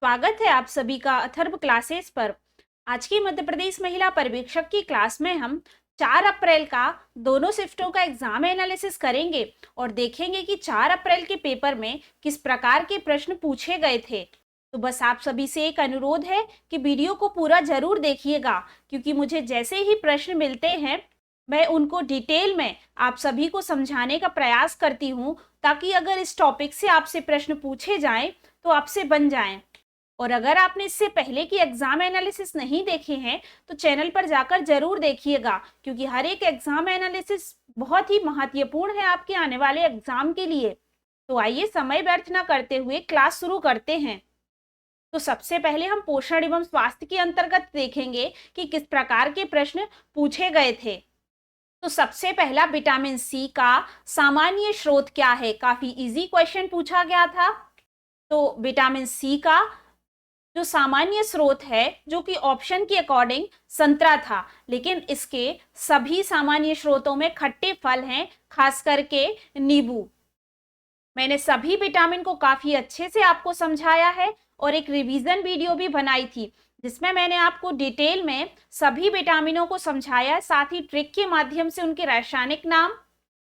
स्वागत है आप सभी का अथर्व क्लासेस पर। आज की मध्य प्रदेश महिला पर्यवेक्षक की क्लास में हम 4 अप्रैल का दोनों शिफ्टों का एग्जाम एनालिसिस करेंगे और देखेंगे कि 4 अप्रैल के पेपर में किस प्रकार के प्रश्न पूछे गए थे। तो बस आप सभी से एक अनुरोध है कि वीडियो को पूरा जरूर देखिएगा, क्योंकि मुझे जैसे ही प्रश्न मिलते हैं मैं उनको डिटेल में आप सभी को समझाने का प्रयास करती हूँ, ताकि अगर इस टॉपिक से आपसे प्रश्न पूछे जाएं तो आपसे बन जाएं। और अगर आपने इससे पहले की एग्जाम एनालिसिस नहीं देखे हैं तो चैनल पर जाकर जरूर देखिएगा, क्योंकि हर एक एग्जाम एनालिसिस बहुत ही महत्वपूर्ण है आपके आने वाले एग्जाम के लिए। तो आइए समय व्यर्थ न करते हुए क्लास शुरू करते हैं। तो सबसे पहले हम पोषण एवं स्वास्थ्य के अंतर्गत देखेंगे कि किस प्रकार के प्रश्न पूछे गए थे। तो सबसे पहला विटामिन सी का सामान्य स्रोत क्या है, काफी इजी क्वेश्चन पूछा गया था। तो विटामिन सी का जो सामान्य स्रोत है, जो कि ऑप्शन के अकॉर्डिंग संतरा था, लेकिन इसके सभी सामान्य स्रोतों में खट्टे फल हैं, खास करके नींबू। मैंने सभी विटामिन को काफी अच्छे से आपको समझाया है और एक रिवीजन वीडियो भी बनाई थी, जिसमें मैंने आपको डिटेल में सभी विटामिनों को समझाया, साथ ही ट्रिक के माध्यम से उनके रासायनिक नाम,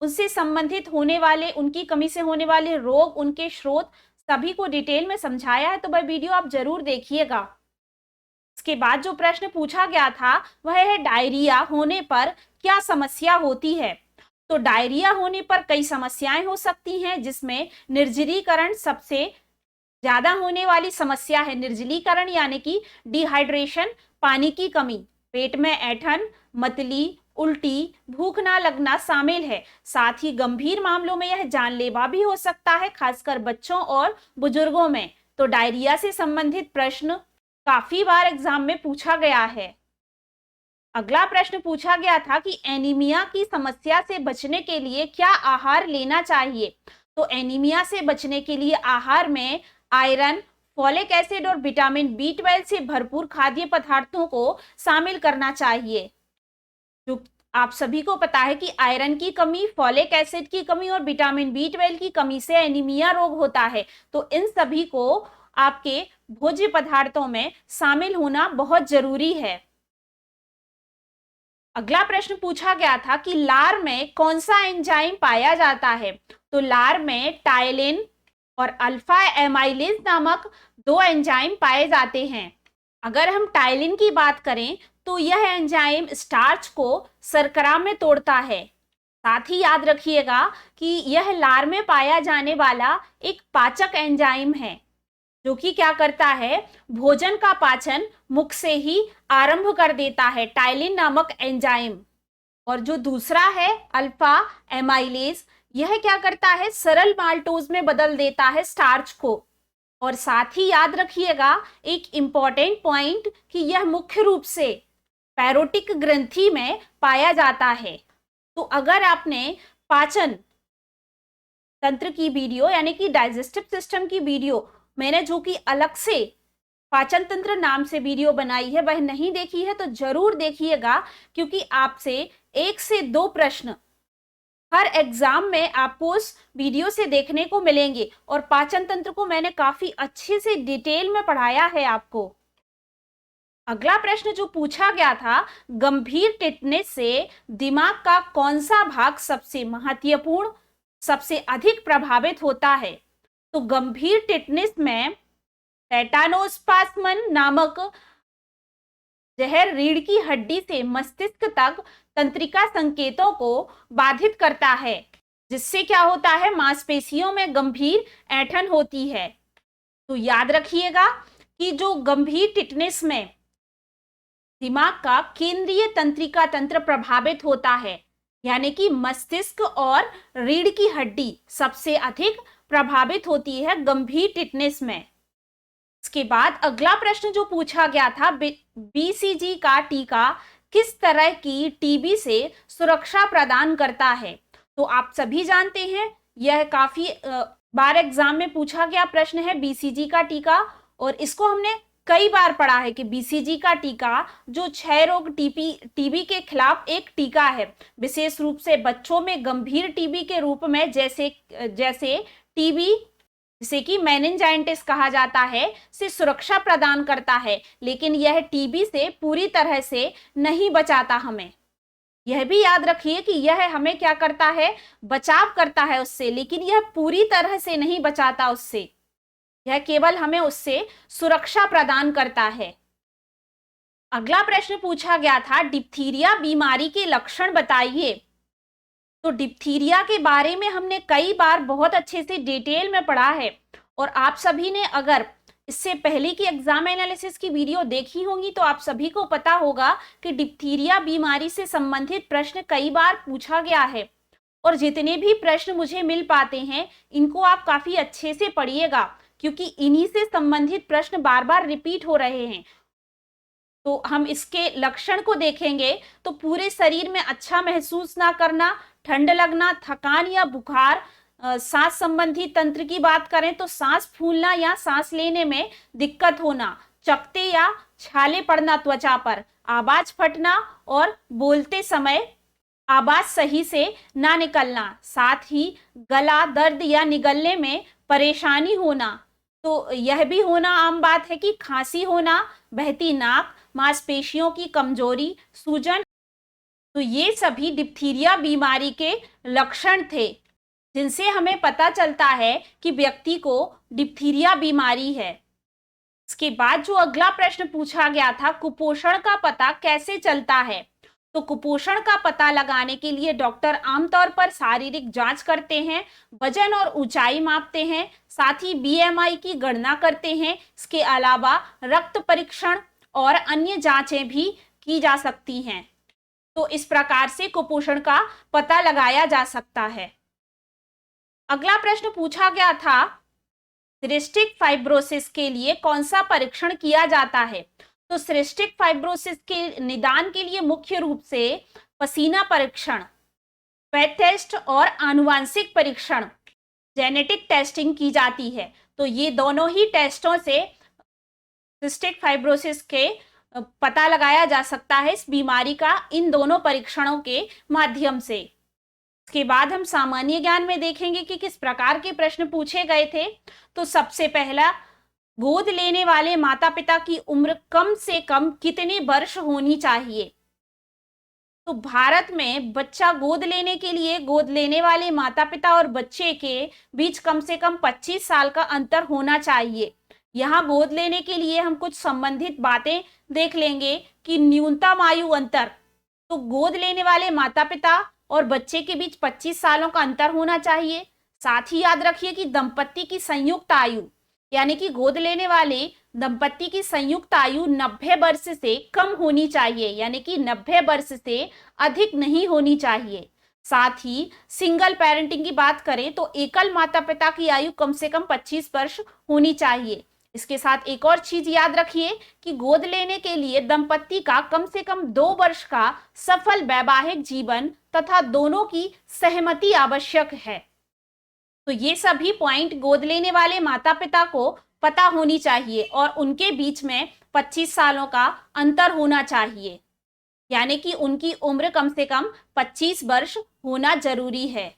उनसे संबंधित होने वाले, उनकी कमी से होने वाले रोग, उनके स्रोत सभी को डिटेल में समझाया है। तो वह वीडियो आप जरूर देखिएगा। इसके बाद जो प्रश्न पूछा गया था वह है डायरिया होने पर क्या समस्या होती है। तो डायरिया होने पर कई समस्याएं हो सकती हैं, जिसमें निर्जलीकरण सबसे ज्यादा होने वाली समस्या है। निर्जलीकरण यानी कि डिहाइड्रेशन, पानी की कमी, पेट में ऐंठन, मतली, उल्टी, भूख ना लगना शामिल है। साथ ही गंभीर मामलों में यह जानलेवा भी हो सकता है, खासकर बच्चों और बुजुर्गों में। तो डायरिया से संबंधित प्रश्न काफी बार एग्जाम में पूछा गया है। अगला प्रश्न पूछा गया था कि एनीमिया की समस्या से बचने के लिए क्या आहार लेना चाहिए। तो एनीमिया से बचने के लिए आहार में आयरन, फॉलिक एसिड और विटामिन बी12 से भरपूर खाद्य पदार्थों को शामिल करना चाहिए। जो आप सभी को पता है कि आयरन की कमी, फॉलिक एसिड की कमी और विटामिन बी12 की कमी से एनीमिया रोग होता है। तो इन सभी को आपके भोज्य पदार्थों में शामिल होना बहुत जरूरी है। अगला प्रश्न पूछा गया था कि लार में कौन सा एंजाइम पाया जाता है। तो लार में टायलिन और अल्फा एमाइलेज नामक 2 एंजाइम पाए जाते हैं। अगर हम टायलिन की बात करें तो यह एंजाइम स्टार्च को शर्करा में तोड़ता है। साथ ही याद रखिएगा कि यह लार में पाया जाने वाला एक पाचक एंजाइम है, जो कि क्या करता है, भोजन का पाचन मुख से ही आरंभ कर देता है, टायलिन नामक एंजाइम। और जो दूसरा है अल्फा एमाइलेज, यह क्या करता है, सरल माल्टोज में बदल देता है स्टार्च को। और साथ ही याद रखिएगा एक इंपॉर्टेंट पॉइंट कि यह मुख्य रूप से पैरोटिक ग्रंथि में पाया जाता है। तो अगर आपने पाचन तंत्र की वीडियो यानी कि डाइजेस्टिव सिस्टम की वीडियो मैंने जो कि अलग से पाचन तंत्र नाम से वीडियो बनाई है, वह नहीं देखी है तो जरूर देखिएगा, क्योंकि आपसे 1 से 2 प्रश्न हर एग्जाम में आपको उस वीडियो से देखने को मिलेंगे। और पाचन तंत्र को मैंने काफी अच्छे से डिटेल में पढ़ाया है आपको। अगला प्रश्न जो पूछा गया था, गंभीर टिटनेस से दिमाग का कौन सा भाग सबसे महत्वपूर्ण, सबसे अधिक प्रभावित होता है। तो गंभीर टिटनेस में टेटानोस्पाज्मन नामक जहर रीढ़ की हड्डी से मस्तिष्क तक तंत्रिका संकेतों को बाधित करता है, जिससे क्या होता है, मांसपेशियों में गंभीर ऐंठन होती है। तो याद रखिएगा कि जो गंभीर टिटनेस में दिमाग का केंद्रीय तंत्रिका तंत्र प्रभावित होता है, यानी कि मस्तिष्क और रीढ़ की हड्डी सबसे अधिक प्रभावित होती है गंभीर टिटनेस में। इसके बाद अगला प्रश्न जो पूछा गया था, बीसीजी का टीका किस तरह की टीबी से सुरक्षा प्रदान करता है। तो आप सभी जानते हैं यह काफी बार एग्जाम में पूछा गया प्रश्न है बीसीजी का टीका, और इसको हमने कई बार पढ़ा है कि बीसीजी का टीका जो क्षय रोग टीबी के खिलाफ एक टीका है, विशेष रूप से बच्चों में गंभीर टीबी के रूप में, जैसे टीबी जिसे कि मेनिंजाइटिस कहा जाता है, से सुरक्षा प्रदान करता है, लेकिन यह टीबी से पूरी तरह से नहीं बचाता हमें। यह भी याद रखिए कि यह हमें क्या करता है, बचाव करता है उससे, लेकिन यह पूरी तरह से नहीं बचाता उससे। यह केवल हमें उससे सुरक्षा प्रदान करता है। अगला प्रश्न पूछा गया था, डिप्थीरिया बीमारी के लक्षण बताइए। तो डिप्थीरिया के बारे में हमने कई बार बहुत अच्छे से डिटेल में पढ़ा है, और आप सभी ने अगर इससे पहले की एग्जाम एनालिसिस की वीडियो देखी होंगी तो आप सभी को पता होगा कि डिप्थीरिया बीमारी से संबंधित प्रश्न कई बार पूछा गया है। और जितने भी प्रश्न मुझे मिल पाते हैं इनको आप काफी अच्छे से पढ़िएगा, क्योंकि इन्हीं से संबंधित प्रश्न बार बार रिपीट हो रहे हैं। तो हम इसके लक्षण को देखेंगे तो पूरे शरीर में अच्छा महसूस ना करना, ठंड लगना, थकान या बुखार, सांस संबंधी तंत्र की बात करें तो सांस फूलना या सांस लेने में दिक्कत होना, चकत्ते या छाले पड़ना त्वचा पर, आवाज फटना और बोलते समय आवाज सही से ना निकलना, साथ ही गला दर्द या निगलने में परेशानी होना। तो यह भी होना आम बात है कि खांसी होना, बहती नाक, मांसपेशियों की कमजोरी, सूजन। तो ये सभी डिप्थीरिया बीमारी के लक्षण थे जिनसे हमें पता चलता है कि व्यक्ति को डिप्थीरिया बीमारी है। इसके बाद जो अगला प्रश्न पूछा गया था, कुपोषण का पता कैसे चलता है। तो कुपोषण का पता लगाने के लिए डॉक्टर आमतौर पर शारीरिक जांच करते हैं, वजन और ऊंचाई मापते हैं, साथ ही बीएमआई की गणना करते हैं। इसके अलावा रक्त परीक्षण और अन्य जांचें भी की जा सकती हैं। तो इस प्रकार से कुपोषण का पता लगाया जा सकता है। अगला प्रश्न पूछा गया था, सिस्टिक फाइब्रोसिस के लिए कौन सा परीक्षण किया जाता है। तो सिस्टिक फाइब्रोसिस के निदान के लिए मुख्य रूप से पसीना परीक्षण, पेट टेस्ट और आनुवांशिक परीक्षण, जेनेटिक टेस्टिंग की जाती है। तो ये दोनों ही टेस्टों से सिस्टिक फाइब्रोसिस के पता लगाया जा सकता है, इस बीमारी का, इन दोनों परीक्षणों के माध्यम से। इसके बाद हम सामान्य ज्ञान में देखेंगे कि किस प्रकार के प्रश्न पूछे गए थे। तो सबसे पहला, गोद लेने वाले माता पिता की उम्र कम से कम कितने वर्ष होनी चाहिए। तो भारत में बच्चा गोद लेने के लिए गोद लेने वाले माता पिता और बच्चे के बीच कम से कम 25 साल का अंतर होना चाहिए। यहाँ गोद लेने के लिए हम कुछ संबंधित बातें देख लेंगे कि न्यूनतम आयु अंतर, तो गोद लेने वाले माता पिता और बच्चे के बीच 25 सालों का अंतर होना चाहिए। साथ ही याद रखिए कि दंपत्ति की संयुक्त आयु, यानी कि गोद लेने वाले दंपत्ति की संयुक्त आयु 90 वर्ष से कम होनी चाहिए, यानी कि 90 वर्ष से अधिक नहीं होनी चाहिए। साथ ही सिंगल पेरेंटिंग की बात करें तो एकल माता पिता की आयु कम से कम 25 वर्ष होनी चाहिए। इसके साथ एक और चीज याद रखिए कि गोद लेने के लिए दंपत्ति का कम से कम 2 वर्ष का सफल वैवाहिक जीवन तथा दोनों की सहमति आवश्यक है। तो ये सभी पॉइंट गोद लेने वाले माता पिता को पता होनी चाहिए और उनके बीच में 25 सालों का अंतर होना चाहिए, यानी कि उनकी उम्र कम से कम 25 वर्ष होना जरूरी है।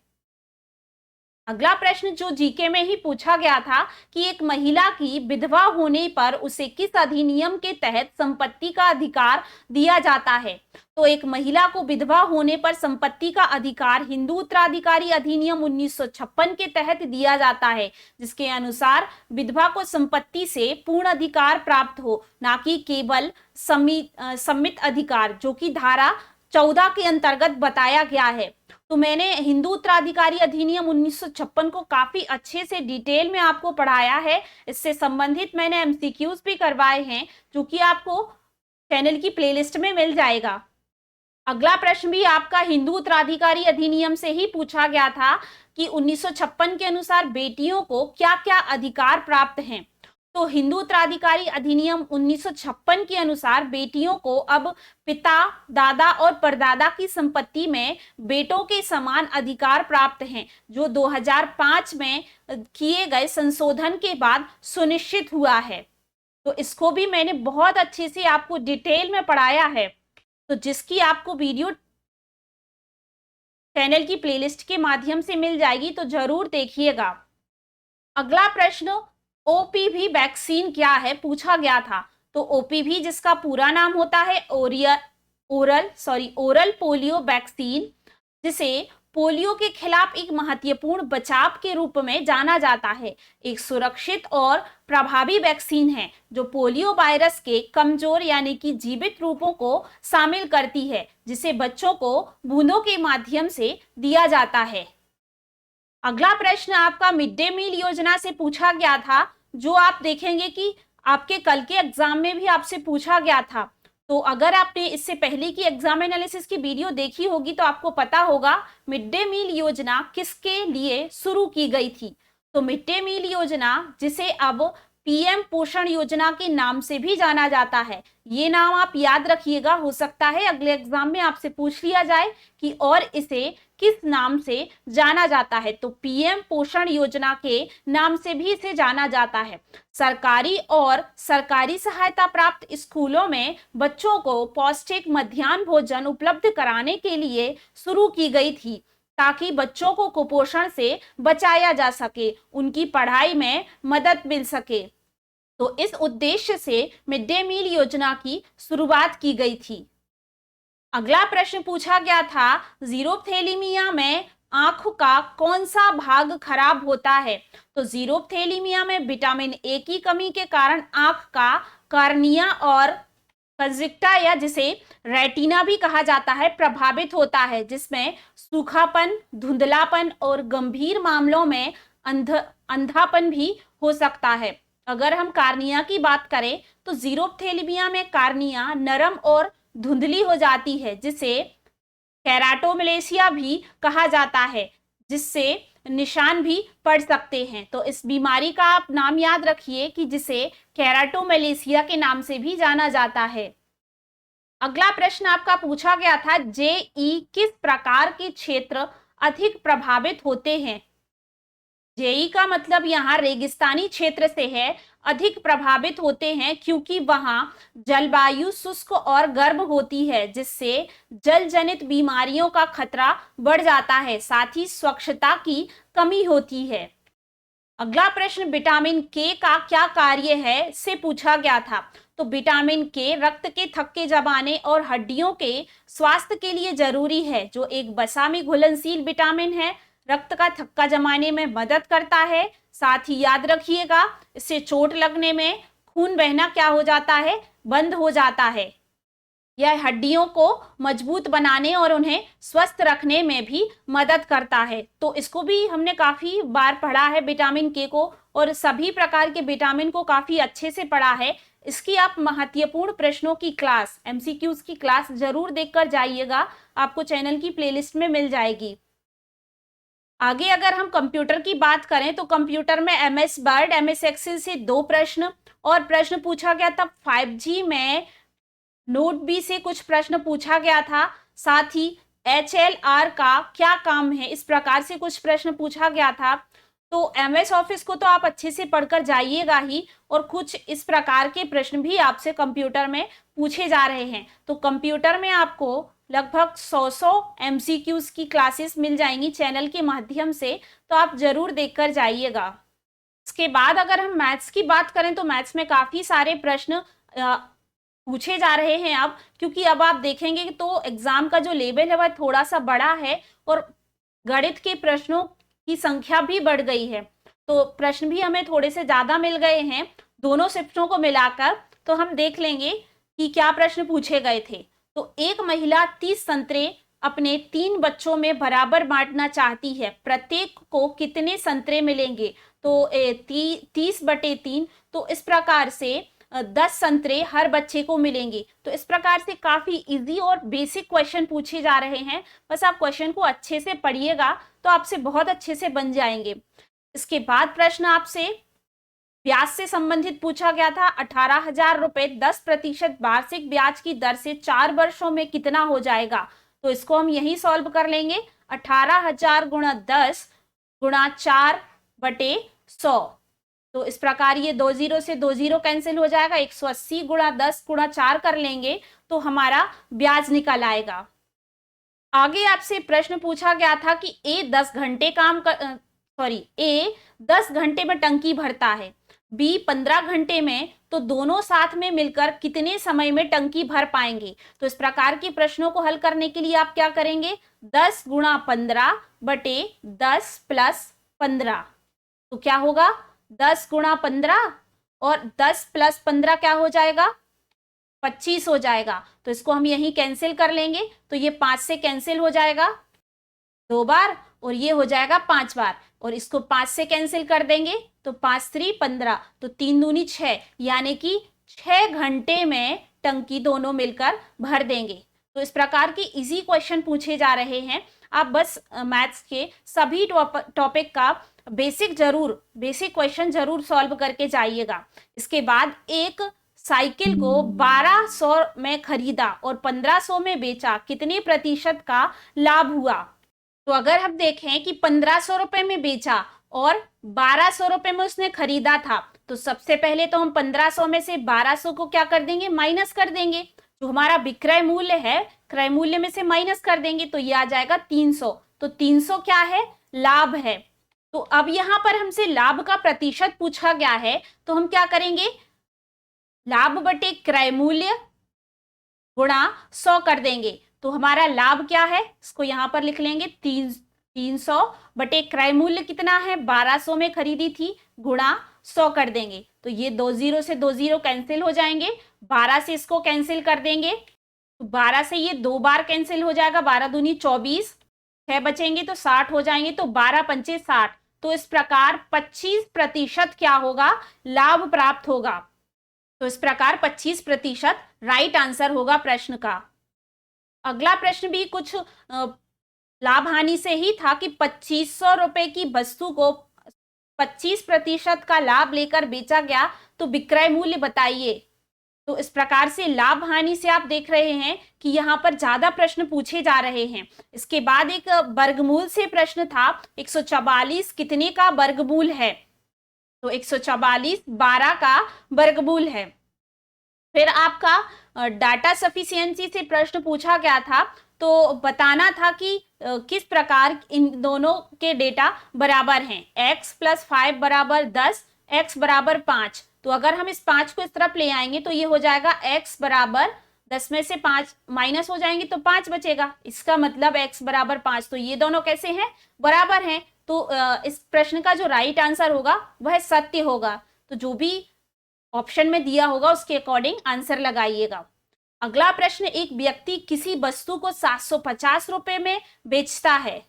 अगला प्रश्न जो जीके में ही पूछा गया था कि एक महिला की विधवा होने पर उसे किस अधिनियम के तहत संपत्ति का अधिकार दिया जाता है। तो एक महिला को विधवा होने पर संपत्ति का अधिकार हिंदू उत्तराधिकारी अधिनियम 1956 के तहत दिया जाता है, जिसके अनुसार विधवा को संपत्ति से पूर्ण अधिकार प्राप्त हो, ना कि केवल सम्मित अधिकार, जो कि धारा 14 के अंतर्गत बताया गया है। तो मैंने हिंदू उत्तराधिकारी अधिनियम 1956 को काफी अच्छे से डिटेल में आपको पढ़ाया है। इससे संबंधित मैंने एमसीक्यूज भी करवाए हैं, जो कि आपको चैनल की प्लेलिस्ट में मिल जाएगा। अगला प्रश्न भी आपका हिंदू उत्तराधिकारी अधिनियम से ही पूछा गया था कि 1956 के अनुसार बेटियों को क्या क्या अधिकार प्राप्त हैं। तो हिंदू उत्तराधिकारी अधिनियम 1956 के अनुसार बेटियों को अब पिता, दादा और परदादा की संपत्ति में बेटों के समान अधिकार प्राप्त हैं, जो 2005 में किए गए संशोधन के बाद सुनिश्चित हुआ है। तो इसको भी मैंने बहुत अच्छे से आपको डिटेल में पढ़ाया है, तो जिसकी आपको वीडियो चैनल की प्लेलिस्ट के माध्यम से मिल जाएगी, तो जरूर देखिएगा। अगला प्रश्न, ओपीवी वैक्सीन क्या है पूछा गया था। तो ओपीवी जिसका पूरा नाम होता है ओरल पोलियो वैक्सीन, जिसे पोलियो के खिलाफ एक महत्वपूर्ण बचाव के रूप में जाना जाता है, एक सुरक्षित और प्रभावी वैक्सीन है जो पोलियो वायरस के कमजोर यानी कि जीवित रूपों को शामिल करती है, जिसे बच्चों को बूंदों के माध्यम से दिया जाता है। अगला प्रश्न आपका मिड डे मील योजना से पूछा गया था, जो आप देखेंगे कि आपके कल के एग्जाम में भी आपसे पूछा गया था। तो अगर आपने इससे पहले की एग्जाम एनालिसिस की वीडियो देखी होगी तो आपको पता होगा मिड डे मील योजना किसके लिए शुरू की गई थी। तो मिड डे मील योजना, जिसे अब पीएम पोषण योजना के नाम से भी जाना जाता है, ये नाम आप याद रखिएगा, हो सकता है अगले एग्जाम में आपसे पूछ लिया जाए कि और इसे किस नाम से जाना जाता है। तो पीएम पोषण योजना के नाम से भी इसे जाना जाता है। सरकारी और सरकारी सहायता प्राप्त स्कूलों में बच्चों को पौष्टिक मध्याह्न भोजन उपलब्ध कराने के लिए शुरू की गई थी, ताकि बच्चों को कुपोषण से बचाया जा सके, उनकी पढ़ाई में मदद मिल सके। तो इस उद्देश्य से मिड डे मील योजना की शुरुआत की गई थी। अगला प्रश्न पूछा गया था, जीरोथैलेमिया में आंख का कौन सा भाग खराब होता है। तो जीरोथैलेमिया में विटामिन ए की कमी के कारण आंख का कार्निया और कंजक्टा, या जिसे रेटिना भी कहा जाता है, प्रभावित होता है, जिसमें सूखापन, धुंधलापन और गंभीर मामलों में अंधापन भी हो सकता है। अगर हम कार्निया की बात करें तो जीरोथैलेमिया में कार्निया नरम और धुंधली हो जाती है, जिसे केराटोमलेशिया भी कहा जाता है, जिससे निशान भी पड़ सकते हैं। तो इस बीमारी का आप नाम याद रखिए कि जिसे केराटोमलेशिया के नाम से भी जाना जाता है। अगला प्रश्न आपका पूछा गया था, जेई किस प्रकार के क्षेत्र अधिक प्रभावित होते हैं। जेई का मतलब यहाँ रेगिस्तानी क्षेत्र से है, अधिक प्रभावित होते हैं क्योंकि वहां जलवायु शुष्क और गर्म होती है, जिससे जल जनित बीमारियों का खतरा बढ़ जाता है, साथ ही स्वच्छता की कमी होती है। अगला प्रश्न, विटामिन के का क्या कार्य है से पूछा गया था। तो विटामिन के रक्त के थक्के जमाने और हड्डियों के स्वास्थ्य के लिए जरूरी है, जो एक वसा में घुलनशील विटामिन है, रक्त का थक्का जमाने में मदद करता है। साथ ही याद रखिएगा, इससे चोट लगने में खून बहना क्या हो जाता है, बंद हो जाता है। यह हड्डियों को मजबूत बनाने और उन्हें स्वस्थ रखने में भी मदद करता है। तो इसको भी हमने काफी बार पढ़ा है विटामिन के को, और सभी प्रकार के विटामिन को काफी अच्छे से पढ़ा है। इसकी आप महत्वपूर्ण प्रश्नों की क्लास, एमसीक्यूज की क्लास जरूर देखकर जाइएगा, आपको चैनल की प्लेलिस्ट में मिल जाएगी। आगे अगर हम कंप्यूटर की बात करें तो कंप्यूटर में एमएस वर्ड, एमएस एक्सेल से 2 प्रश्न और प्रश्न पूछा गया था। 5G में नोट बी से कुछ प्रश्न पूछा गया था। साथ ही HLR का क्या काम है, इस प्रकार से कुछ प्रश्न पूछा गया था। तो एमएस ऑफिस को तो आप अच्छे से पढ़कर जाइएगा ही, और कुछ इस प्रकार के प्रश्न भी आपसे कंप्यूटर में पूछे जा रहे हैं। तो कंप्यूटर में आपको लगभग 100 MCQs की क्लासेस मिल जाएंगी चैनल के माध्यम से, तो आप जरूर देखकर जाइएगा। इसके बाद अगर हम मैथ्स की बात करें तो मैथ्स में काफी सारे प्रश्न पूछे जा रहे हैं अब, क्योंकि अब आप देखेंगे तो एग्जाम का जो लेवल है वह थोड़ा सा बड़ा है और गणित के प्रश्नों की संख्या भी बढ़ गई है। तो प्रश्न भी हमें थोड़े से ज्यादा मिल गए हैं दोनों शिफ्टों को मिलाकर। तो हम देख लेंगे कि क्या प्रश्न पूछे गए थे। तो एक महिला 30 संतरे अपने 3 बच्चों में बराबर बांटना चाहती है, प्रत्येक को कितने संतरे मिलेंगे। तो 30/3, तो इस प्रकार से 10 संतरे हर बच्चे को मिलेंगे। तो इस प्रकार से काफी इजी और बेसिक क्वेश्चन पूछे जा रहे हैं, बस आप क्वेश्चन को अच्छे से पढ़िएगा तो आपसे बहुत अच्छे से बन जाएंगे। इसके बाद प्रश्न आपसे ब्याज से संबंधित पूछा गया था। 18,000 रुपए 10% वार्षिक ब्याज की दर से 4 वर्षों में कितना हो जाएगा। तो इसको हम यही सॉल्व कर लेंगे। 18,000 गुणा 10 गुणा 4/100। तो इस प्रकार ये 2 0 से 2 0 कैंसिल हो जाएगा। 180 गुणा 10 गुणा 4 कर लेंगे तो हमारा ब्याज निकल आएगा। आगे आपसे प्रश्न पूछा गया था कि ए 10 घंटे काम सॉरी, ए 10 घंटे में टंकी भरता है, बी 15 घंटे में, तो दोनों साथ में मिलकर कितने समय में टंकी भर पाएंगे। तो इस प्रकार के प्रश्नों को हल करने के लिए आप क्या करेंगे, 10 गुणा 15 बटे 10 प्लस 15। तो क्या होगा, 10 गुणा 15 और 10 प्लस 15 क्या हो जाएगा, 25 हो जाएगा। तो इसको हम यहीं कैंसिल कर लेंगे, तो ये 5 से कैंसिल हो जाएगा 2 बार और ये हो जाएगा 5 बार, और इसको 5 से कैंसिल कर देंगे तो 5 3 15, तो 3 दूनी 6, यानी कि 6 घंटे में टंकी दोनों मिलकर भर देंगे। तो इस प्रकार के इजी क्वेश्चन पूछे जा रहे हैं। आप बस मैथ्स के सभी टॉपिक का बेसिक क्वेश्चन जरूर सॉल्व करके जाइएगा। इसके बाद एक साइकिल को 1200 में खरीदा और 1500 में बेचा, कितने प्रतिशत का लाभ हुआ। तो अगर हम देखें कि 1500 रुपए में बेचा और 1200 रुपए में उसने खरीदा था, तो सबसे पहले तो हम 1500 में से 1200 को क्या कर देंगे, माइनस कर देंगे। जो हमारा विक्रय मूल्य है, क्रय मूल्य में से माइनस कर देंगे तो ये आ जाएगा 300। तो 300 क्या है, लाभ है। तो अब यहां पर हमसे लाभ का प्रतिशत पूछा गया है, तो हम क्या करेंगे, लाभ बटे क्रय मूल्य गुणा 100 कर देंगे। तो हमारा लाभ क्या है, इसको यहां पर लिख लेंगे 300 बटे क्रय मूल्य कितना है, 1200 में खरीदी थी, गुणा 100 कर देंगे। तो ये 2 0 से 2 0 कैंसिल हो जाएंगे, 12 से इसको कैंसिल कर देंगे, तो 12 से ये 2 बार कैंसिल हो जाएगा, 12 दूनी 24, 6 बचेंगे तो 60 हो जाएंगे, तो 12 पंचे 60। तो इस प्रकार 25% क्या होगा, लाभ प्राप्त होगा। तो इस प्रकार 25% राइट आंसर होगा प्रश्न का। अगला प्रश्न भी कुछ लाभ हानि से ही था कि 2500 रुपए की वस्तु को 25% का लाभ लेकर बेचा गया, तो विक्रय मूल्य बताइए। तो इस प्रकार से लाभ हानि से आप देख रहे हैं कि यहाँ पर ज्यादा प्रश्न पूछे जा रहे हैं। इसके बाद एक वर्गमूल से प्रश्न था, 144 कितने का वर्गमूल है, तो 144 12 का वर्गमूल है। फिर आपका डाटा सफिशिएंसी से प्रश्न पूछा गया था, तो बताना था कि किस प्रकार इन दोनों के डेटा बराबर हैं। x + 5 = 10, x = 5। तो अगर हम इस 5 को इस तरफ ले आएंगे तो ये हो जाएगा x = 10 में से 5 माइनस हो जाएंगे तो 5 बचेगा, इसका मतलब x = 5। तो ये दोनों कैसे हैं, बराबर हैं। तो इस प्रश्न का जो राइट आंसर होगा वह सत्य होगा। तो जो भी ऑप्शन में दिया होगा उसके अकॉर्डिंग आंसर लगाइएगा। अगला प्रश्न, एक व्यक्ति किसी वस्तु को 750 रुपए में बेचता है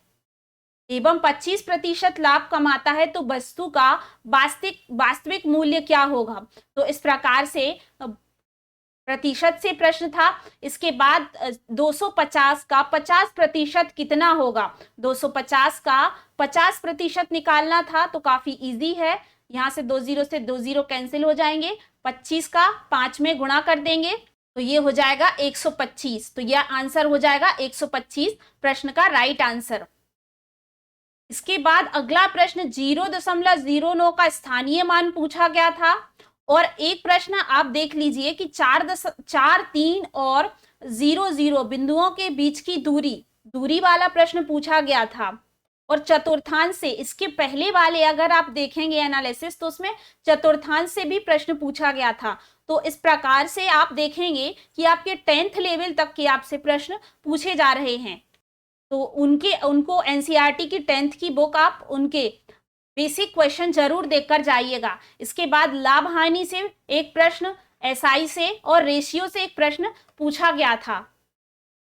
एवं 25% लाभ कमाता है, तो वस्तु का वास्तविक मूल्य क्या होगा। तो इस प्रकार से प्रतिशत से प्रश्न था। इसके बाद 250 का 50% कितना होगा, 250 का 50% निकालना था, तो काफी इजी है। यहां से 2 0 से 2 0 कैंसिल हो जाएंगे, 25 का 5 में गुणा कर देंगे तो ये हो जाएगा 125। तो यह आंसर हो जाएगा 125, प्रश्न का राइट आंसर। इसके बाद अगला प्रश्न 0.09 का स्थानीय मान पूछा गया था, और एक प्रश्न आप देख लीजिए कि 4, 3 और 0 0 बिंदुओं के बीच की दूरी वाला प्रश्न पूछा गया था। और चतुर्थांश से, इसके पहले वाले अगर आप देखेंगे एनालिसिस, तो उसमें चतुर्थांश से भी प्रश्न पूछा गया था। तो इस प्रकार से आप देखेंगे कि आपके 10th लेवल तक के आपसे प्रश्न पूछे जा रहे हैं। तो उनको एनसीईआरटी की 10th की बुक आप उनके बेसिक क्वेश्चन जरूर देखकर जाइएगा। इसके बाद लाभ हानि से एक प्रश्न, एसआई से और रेशियो से एक प्रश्न पूछा गया था।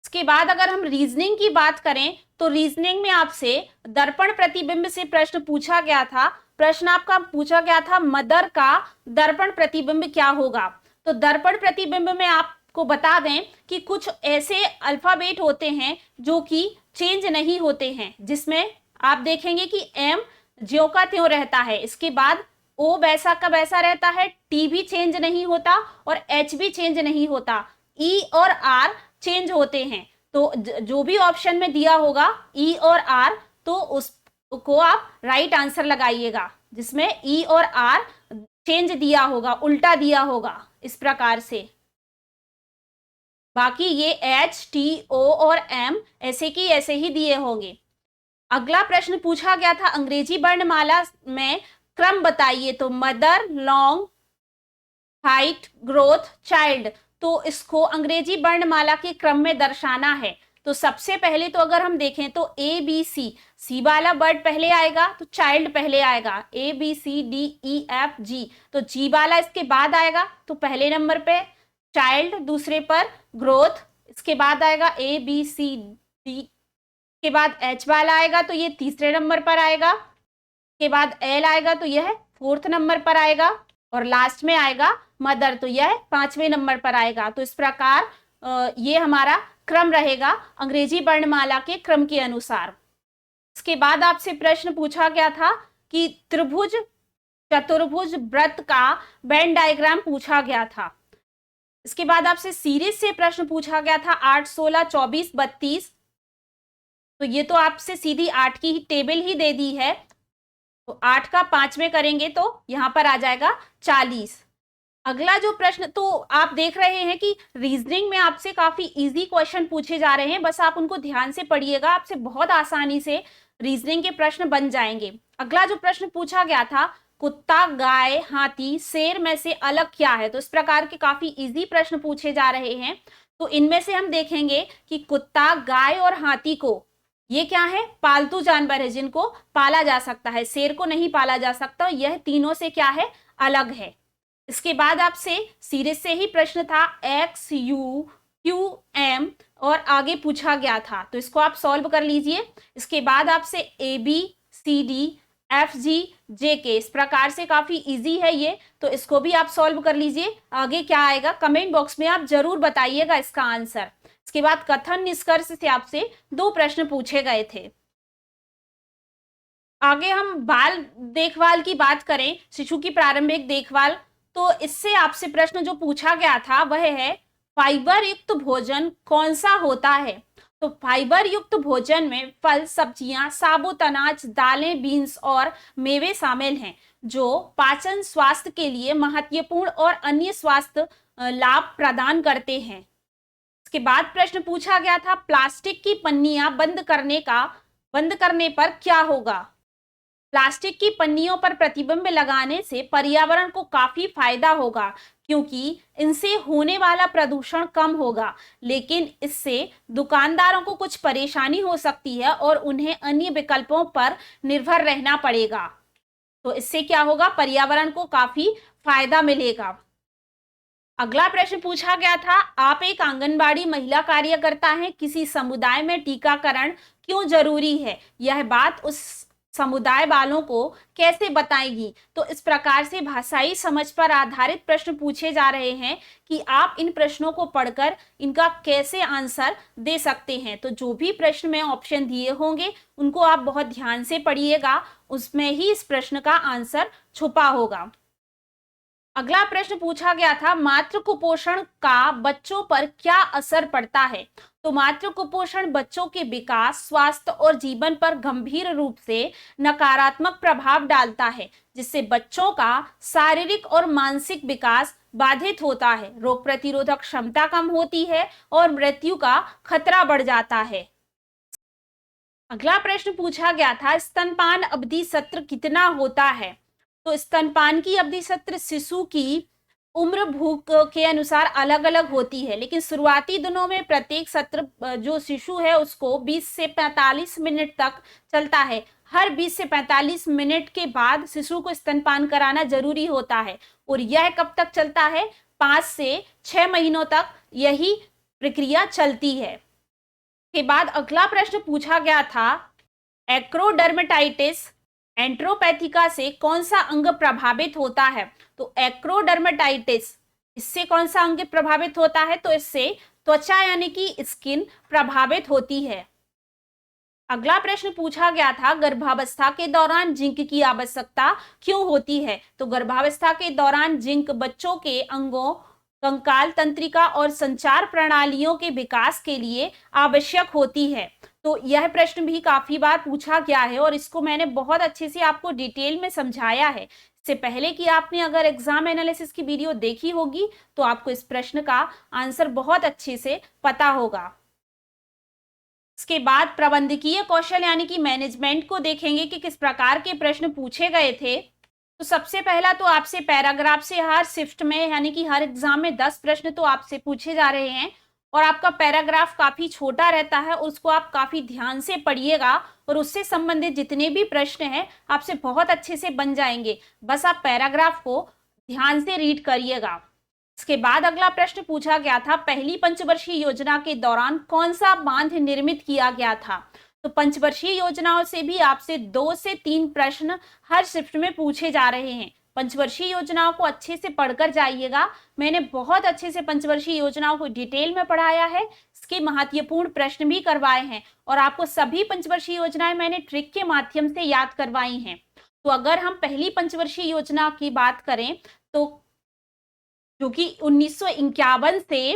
इसके बाद अगर हम रीजनिंग की बात करें, तो रीजनिंग में आपसे दर्पण प्रतिबिंब से प्रश्न पूछा गया था। प्रश्न आपका पूछा गया था, मदर का दर्पण प्रतिबिंब क्या होगा। तो दर्पण प्रतिबिंब में आपको बता दें कि कुछ ऐसे अल्फाबेट होते हैं जो कि चेंज नहीं होते हैं, जिसमें आप देखेंगे कि M ज्यों का त्यों रहता है, इसके बाद O वैसा का वैसा रहता है, T भी चेंज नहीं होता और H भी चेंज नहीं होता, E और R चेंज होते हैं। तो जो भी ऑप्शन में दिया होगा E और R, तो उसको आप राइट आंसर लगाइएगा, जिसमें E और R चेंज दिया होगा, उल्टा दिया होगा, इस प्रकार से। बाकी ये H, T, O और M ऐसे की ऐसे ही दिए होंगे। अगला प्रश्न पूछा गया था अंग्रेजी वर्णमाला में क्रम बताइए, तो mother, long, height, growth, child. तो इसको अंग्रेजी वर्णमाला के क्रम में दर्शाना है। तो सबसे पहले तो अगर हम देखें तो ए बी सी, सी वाला वर्ड पहले आएगा तो चाइल्ड पहले आएगा, A B C D E F G. तो जी वाला इसके बाद आएगा तो पहले नंबर पे, चाइल्ड दूसरे पर, ग्रोथ इसके बाद आएगा, ए बी सी डी के बाद एच वाला आएगा तो ये तीसरे नंबर पर आएगा, के बाद एल आएगा तो यह फोर्थ नंबर पर आएगा, और लास्ट में आएगा मदर तो यह 5वें नंबर पर आएगा। तो इस प्रकार ये हमारा क्रम रहेगा अंग्रेजी वर्णमाला के क्रम के अनुसार। इसके बाद आपसे प्रश्न पूछा गया था कि त्रिभुज, चतुर्भुज, वृत्त का वेन डायग्राम पूछा गया था। इसके बाद आपसे सीरीज से प्रश्न पूछा गया था 8, 16, 24, 32। तो ये तो आपसे सीधी 8 की टेबल ही दे दी है, तो 8 का 5 में करेंगे तो यहां पर आ जाएगा 40। अगला जो प्रश्न, तो आप देख रहे हैं कि रीजनिंग में आपसे काफी इजी क्वेश्चन पूछे जा रहे हैं, बस आप उनको ध्यान से पढ़िएगा, आपसे बहुत आसानी से रीजनिंग के प्रश्न बन जाएंगे। अगला जो प्रश्न पूछा गया था, कुत्ता, गाय, हाथी, शेर में से अलग क्या है। तो इस प्रकार के काफी इजी प्रश्न पूछे जा रहे हैं। तो इनमें से हम देखेंगे कि कुत्ता, गाय और हाथी को, ये क्या है, पालतू जानवर है जिनको पाला जा सकता है, शेर को नहीं पाला जा सकता, यह तीनों से क्या है, अलग है। इसके बाद आपसे सीरीज से ही प्रश्न था एक्स, यू, क्यू, एम और आगे पूछा गया था, तो इसको आप सॉल्व कर लीजिए। इसके बाद आपसे A B C D F G J K, इस प्रकार से काफी इजी है ये, तो इसको भी आप सॉल्व कर लीजिए। आगे क्या आएगा कमेंट बॉक्स में आप जरूर बताइएगा इसका आंसर। इसके बाद कथन निष्कर्ष से आपसे 2 प्रश्न पूछे गए थे। आगे हम बाल देखभाल की बात करें, शिशु की प्रारंभिक देखभाल, तो इससे आपसे प्रश्न जो पूछा गया था वह है फाइबर युक्त भोजन कौन सा होता है। तो फाइबर युक्त भोजन में फल, सब्जियां, साबुत अनाज, दालें, बीन्स और मेवे शामिल हैं, जो पाचन स्वास्थ्य के लिए महत्वपूर्ण और अन्य स्वास्थ्य लाभ प्रदान करते हैं। इसके बाद प्रश्न पूछा गया था प्लास्टिक की पन्नियां बंद करने पर क्या होगा। प्लास्टिक की पन्नियों पर प्रतिबंध लगाने से पर्यावरण को काफी फायदा होगा, क्योंकि इनसे होने वाला प्रदूषण कम होगा, लेकिन इससे दुकानदारों को कुछ परेशानी हो सकती है और उन्हें अन्य विकल्पों पर निर्भर रहना पड़ेगा। तो इससे क्या होगा, पर्यावरण को काफी फायदा मिलेगा। अगला प्रश्न पूछा गया था आप एक आंगनबाड़ी महिला कार्यकर्ता हैं, किसी समुदाय में टीकाकरण क्यों जरूरी है, यह बात उस समुदाय वालों को कैसे बताएगी। तो इस प्रकार से भाषाई समझ पर आधारित प्रश्न पूछे जा रहे हैं कि आप इन प्रश्नों को पढ़कर इनका कैसे आंसर दे सकते हैं। तो जो भी प्रश्न में ऑप्शन दिए होंगे उनको आप बहुत ध्यान से पढ़िएगा, उसमें ही इस प्रश्न का आंसर छुपा होगा। अगला प्रश्न पूछा गया था मातृ कुपोषण का बच्चों पर क्या असर पड़ता है। तो मातृ कुपोषण बच्चों के विकास, स्वास्थ्य और जीवन पर गंभीर रूप से नकारात्मक प्रभाव डालता है, जिससे बच्चों का शारीरिक और मानसिक विकास बाधित होता है, रोग प्रतिरोधक क्षमता कम होती है और मृत्यु का खतरा बढ़ जाता है। अगला प्रश्न पूछा गया था स्तनपान अवधि सत्र कितना होता है। तो स्तनपान की अवधि सत्र शिशु की उम्र भूख के अनुसार अलग अलग होती है, लेकिन शुरुआती दिनों में प्रत्येक सत्र जो शिशु है उसको 20 से 45 मिनट तक चलता है। हर 20 से 45 मिनट के बाद शिशु को स्तनपान कराना जरूरी होता है, और यह कब तक चलता है, 5 से 6 महीनों तक यही प्रक्रिया चलती है। के बाद अगला प्रश्न पूछा गया था एक्रोडर्मेटाइटिस एंट्रोपैथिका से कौन सा अंग प्रभावित होता है। तो एक्रोडर्मेटाइटिस, इससे कौन सा अंग प्रभावित होता है, तो इससे त्वचा यानी कि स्किन प्रभावित होती है। अगला प्रश्न पूछा गया था गर्भावस्था के दौरान जिंक की आवश्यकता क्यों होती है। तो गर्भावस्था के दौरान जिंक बच्चों के अंगों, कंकाल तंत्रिका और संचार प्रणालियों के विकास के लिए आवश्यक होती है। तो यह प्रश्न भी काफी बार पूछा गया है और इसको मैंने बहुत अच्छे से आपको डिटेल में समझाया है। इससे पहले कि आपने अगर एग्जाम एनालिसिस की वीडियो देखी होगी तो आपको इस प्रश्न का आंसर बहुत अच्छे से पता होगा। इसके बाद प्रबंधकीय कौशल यानी कि मैनेजमेंट को देखेंगे कि किस प्रकार के प्रश्न पूछे गए थे। तो सबसे पहला तो आपसे पैराग्राफ से हर शिफ्ट में यानी कि हर एग्जाम में 10 प्रश्न तो आपसे पूछे जा रहे हैं और आपका पैराग्राफ काफी छोटा रहता है, उसको आप काफी ध्यान से पढ़िएगा और उससे संबंधित जितने भी प्रश्न हैं आपसे बहुत अच्छे से बन जाएंगे। बस आप पैराग्राफ को ध्यान से रीड करिएगा। इसके बाद अगला प्रश्न पूछा गया था, पहली पंचवर्षीय योजना के दौरान कौन सा बांध निर्मित किया गया था। तो पंचवर्षीय योजनाओं से भी आपसे 2 से 3 प्रश्न हर शिफ्ट में पूछे जा रहे हैं। पंचवर्षीय योजनाओं को अच्छे से पढ़कर जाइएगा। मैंने बहुत अच्छे से पंचवर्षीय योजनाओं को डिटेल में पढ़ाया है, इसके महत्वपूर्ण प्रश्न भी करवाए हैं और आपको सभी पंचवर्षीय योजनाएं मैंने ट्रिक के माध्यम से याद करवाई हैं। तो अगर हम पहली पंचवर्षीय योजना की बात करें तो जो कि 1951 से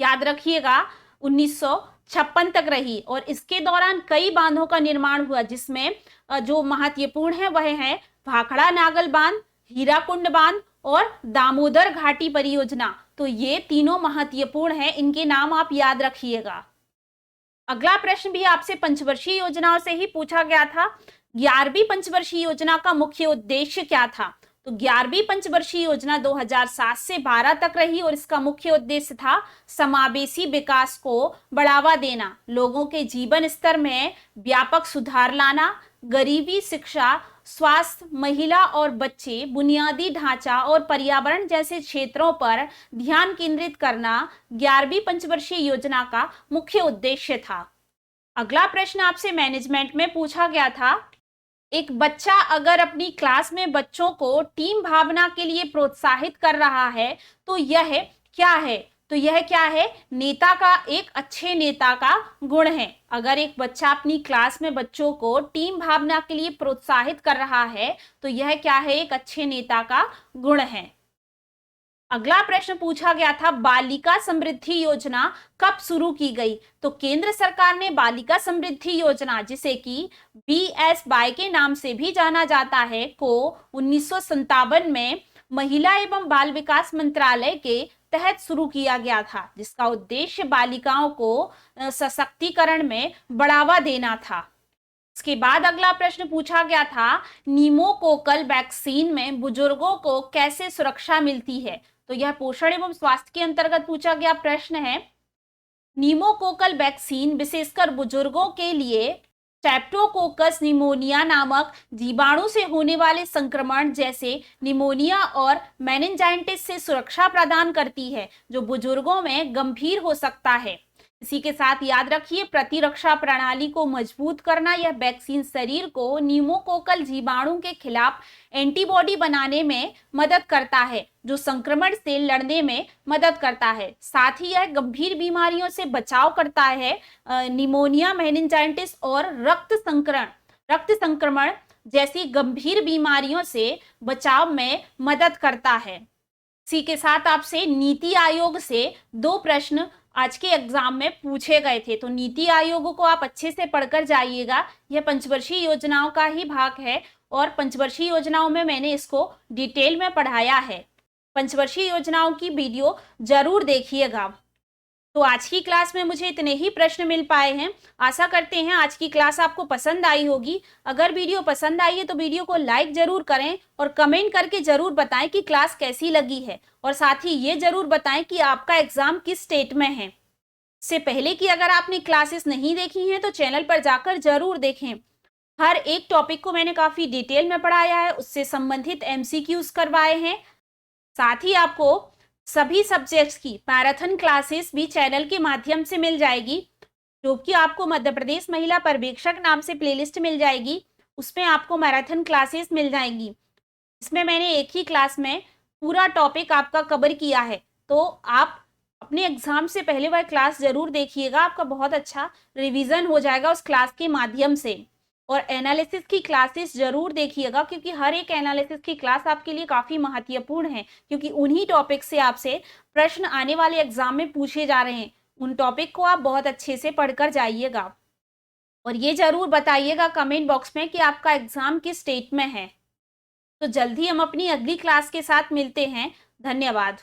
याद रखिएगा 1956 तक रही और इसके दौरान कई बांधों का निर्माण हुआ, जिसमें जो महत्वपूर्ण है वह है भाखड़ा नागल बांध, हीराकुंड बांध और दामोदर घाटी परियोजना। तो ये तीनों महत्वपूर्ण हैं, इनके नाम आप याद रखिएगा। अगला प्रश्न भी आपसे पंचवर्षीय योजनाओं से ही पूछा गया था। 11वीं पंचवर्षीय योजना का मुख्य उद्देश्य क्या था। तो 11वीं पंचवर्षीय योजना 2007 से 12 तक रही और इसका मुख्य उद्देश्य था समावेशी विकास को बढ़ावा देना, लोगों के जीवन स्तर में व्यापक सुधार लाना, गरीबी, शिक्षा, स्वास्थ्य, महिला और बच्चे, बुनियादी ढांचा और पर्यावरण जैसे क्षेत्रों पर ध्यान केंद्रित करना 11वीं पंचवर्षीय योजना का मुख्य उद्देश्य था। अगला प्रश्न आपसे मैनेजमेंट में पूछा गया था, एक बच्चा अगर अपनी क्लास में बच्चों को टीम भावना के लिए प्रोत्साहित कर रहा है तो यह क्या है। तो यह क्या है, नेता का, एक अच्छे नेता का गुण है। अगर एक बच्चा अपनी क्लास में बच्चों को टीम भावना के लिए प्रोत्साहित कर रहा है तो यह क्या है, एक अच्छे नेता का गुण है। अगला प्रश्न पूछा गया था, बालिका समृद्धि योजना कब शुरू की गई। तो केंद्र सरकार ने बालिका समृद्धि योजना, जिसे कि BS-बाई के नाम से भी जाना जाता है, को 1957 में महिला एवं बाल विकास मंत्रालय के तहत शुरू किया गया था, जिसका उद्देश्य बालिकाओं को सशक्तिकरण में बढ़ावा देना था। इसके बाद अगला प्रश्न पूछा गया था, निमोकोकल वैक्सीन में बुजुर्गों को कैसे सुरक्षा मिलती है। तो यह पोषण एवं स्वास्थ्य के अंतर्गत पूछा गया प्रश्न है। निमोकोकल वैक्सीन विशेषकर बुजुर्गों के लिए स्ट्रेप्टोकोकस निमोनिया नामक जीवाणु से होने वाले संक्रमण जैसे निमोनिया और मेनिंजाइटिस से सुरक्षा प्रदान करती है, जो बुजुर्गों में गंभीर हो सकता है। इसी के साथ याद रखिए, प्रतिरक्षा प्रणाली को मजबूत करना, यह वैक्सीन शरीर को निमोकोकल जीवाणु के खिलाफ एंटीबॉडी बनाने में मदद करता है, जो संक्रमण से लड़ने में मदद करता है। साथ ही यह गंभीर बीमारियों से बचाव करता है, निमोनिया, मेनिंजाइटिस और रक्त संक्रमण जैसी गंभीर बीमारियों से बचाव में मदद करता है। इसी के साथ आपसे नीति आयोग से 2 प्रश्न आज के एग्जाम में पूछे गए थे। तो नीति आयोग को आप अच्छे से पढ़कर जाइएगा। यह पंचवर्षीय योजनाओं का ही भाग है और पंचवर्षीय योजनाओं में मैंने इसको डिटेल में पढ़ाया है। पंचवर्षीय योजनाओं की वीडियो जरूर देखिएगा। तो आज की क्लास में मुझे इतने ही प्रश्न मिल पाए हैं। आशा करते हैं आज की क्लास आपको पसंद आई होगी। अगर वीडियो पसंद आई है तो वीडियो को लाइक जरूर करें और कमेंट करके जरूर बताएं कि क्लास कैसी लगी है, और साथ ही ये जरूर बताएं कि आपका एग्जाम किस स्टेट में है। इससे पहले कि अगर आपने क्लासेस नहीं देखी हैं तो चैनल पर जाकर जरूर देखें। हर एक टॉपिक को मैंने काफी डिटेल में पढ़ाया है, उससे संबंधित MCQs करवाए हैं। साथ ही आपको सभी सब्जेक्ट्स की मैराथन क्लासेस भी चैनल के माध्यम से मिल जाएगी, जो कि आपको मध्य प्रदेश महिला पर्यवेक्षक नाम से प्लेलिस्ट मिल जाएगी। उसमें आपको मैराथन क्लासेस मिल जाएंगी। इसमें मैंने एक ही क्लास में पूरा टॉपिक आपका कवर किया है, तो आप अपने एग्जाम से पहले वह क्लास जरूर देखिएगा। आपका बहुत अच्छा रिवीजन हो जाएगा उस क्लास के माध्यम से। और एनालिसिस की क्लासेस जरूर देखिएगा, क्योंकि हर एक एनालिसिस की क्लास आपके लिए काफी महत्वपूर्ण है, क्योंकि उन्हीं टॉपिक से आपसे प्रश्न आने वाले एग्जाम में पूछे जा रहे हैं। उन टॉपिक को आप बहुत अच्छे से पढ़कर जाइएगा और ये जरूर बताइएगा कमेंट बॉक्स में कि आपका एग्जाम किस स्टेट में है। तो जल्दी हम अपनी अगली क्लास के साथ मिलते हैं। धन्यवाद।